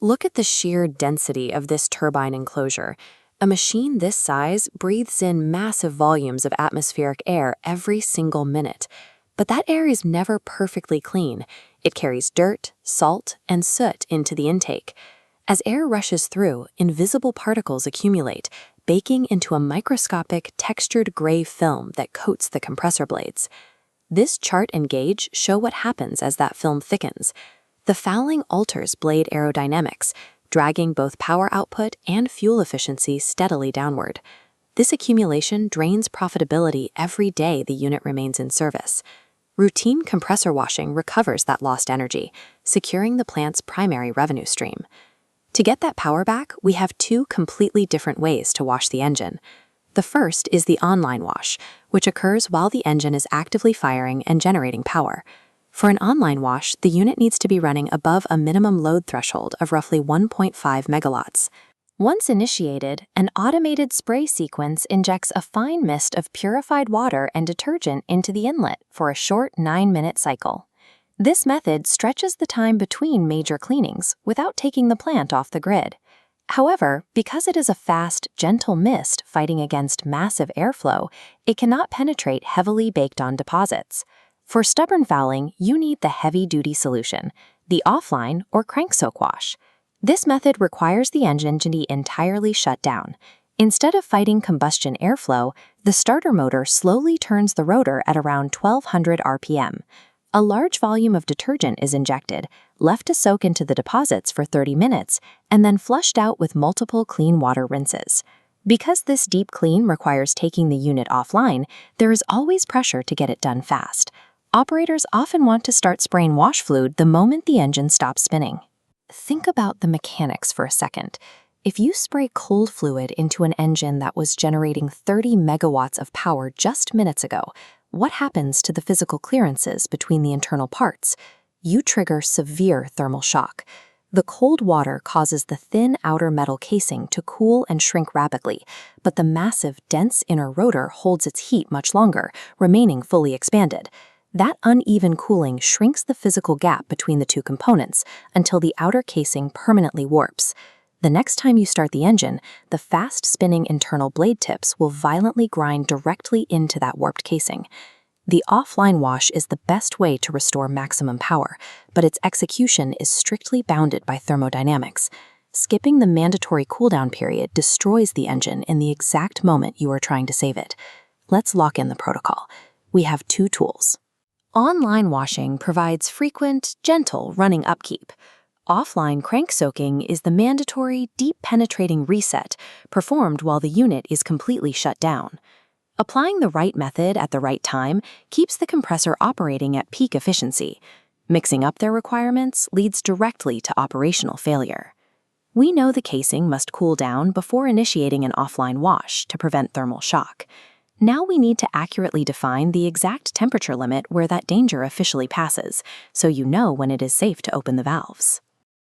Look at the sheer density of this turbine enclosure. A machine this size breathes in massive volumes of atmospheric air every single minute. But that air is never perfectly clean. It carries dirt, salt, and soot into the intake. As air rushes through, invisible particles accumulate, baking into a microscopic, textured gray film that coats the compressor blades. This chart and gauge show what happens as that film thickens. The fouling alters blade aerodynamics, dragging both power output and fuel efficiency steadily downward. This accumulation drains profitability every day the unit remains in service. Routine compressor washing recovers that lost energy, securing the plant's primary revenue stream. To get that power back, we have two completely different ways to wash the engine. The first is the online wash, which occurs while the engine is actively firing and generating power. For an online wash, the unit needs to be running above a minimum load threshold of roughly 1.5 megawatts. Once initiated, an automated spray sequence injects a fine mist of purified water and detergent into the inlet for a short 9-minute cycle. This method stretches the time between major cleanings without taking the plant off the grid. However, because it is a fast, gentle mist fighting against massive airflow, it cannot penetrate heavily baked-on deposits. For stubborn fouling, you need the heavy-duty solution, the offline or crank soak wash. This method requires the engine to be entirely shut down. Instead of fighting combustion airflow, the starter motor slowly turns the rotor at around 1200 RPM. A large volume of detergent is injected, left to soak into the deposits for 30 minutes, and then flushed out with multiple clean water rinses. Because this deep clean requires taking the unit offline, there is always pressure to get it done fast. Operators often want to start spraying wash fluid the moment the engine stops spinning. Think about the mechanics for a second. If you spray cold fluid into an engine that was generating 30 megawatts of power just minutes ago, what happens to the physical clearances between the internal parts? You trigger severe thermal shock. The cold water causes the thin outer metal casing to cool and shrink rapidly, but the massive, dense inner rotor holds its heat much longer, remaining fully expanded. That uneven cooling shrinks the physical gap between the two components until the outer casing permanently warps. The next time you start the engine, the fast-spinning internal blade tips will violently grind directly into that warped casing. The offline wash is the best way to restore maximum power, but its execution is strictly bounded by thermodynamics. Skipping the mandatory cooldown period destroys the engine in the exact moment you are trying to save it. Let's lock in the protocol. We have two tools. Online washing provides frequent, gentle running upkeep. Offline crank soaking is the mandatory, deep-penetrating reset performed while the unit is completely shut down. Applying the right method at the right time keeps the compressor operating at peak efficiency. Mixing up their requirements leads directly to operational failure. We know the casing must cool down before initiating an offline wash to prevent thermal shock. Now we need to accurately define the exact temperature limit where that danger officially passes, so you know when it is safe to open the valves.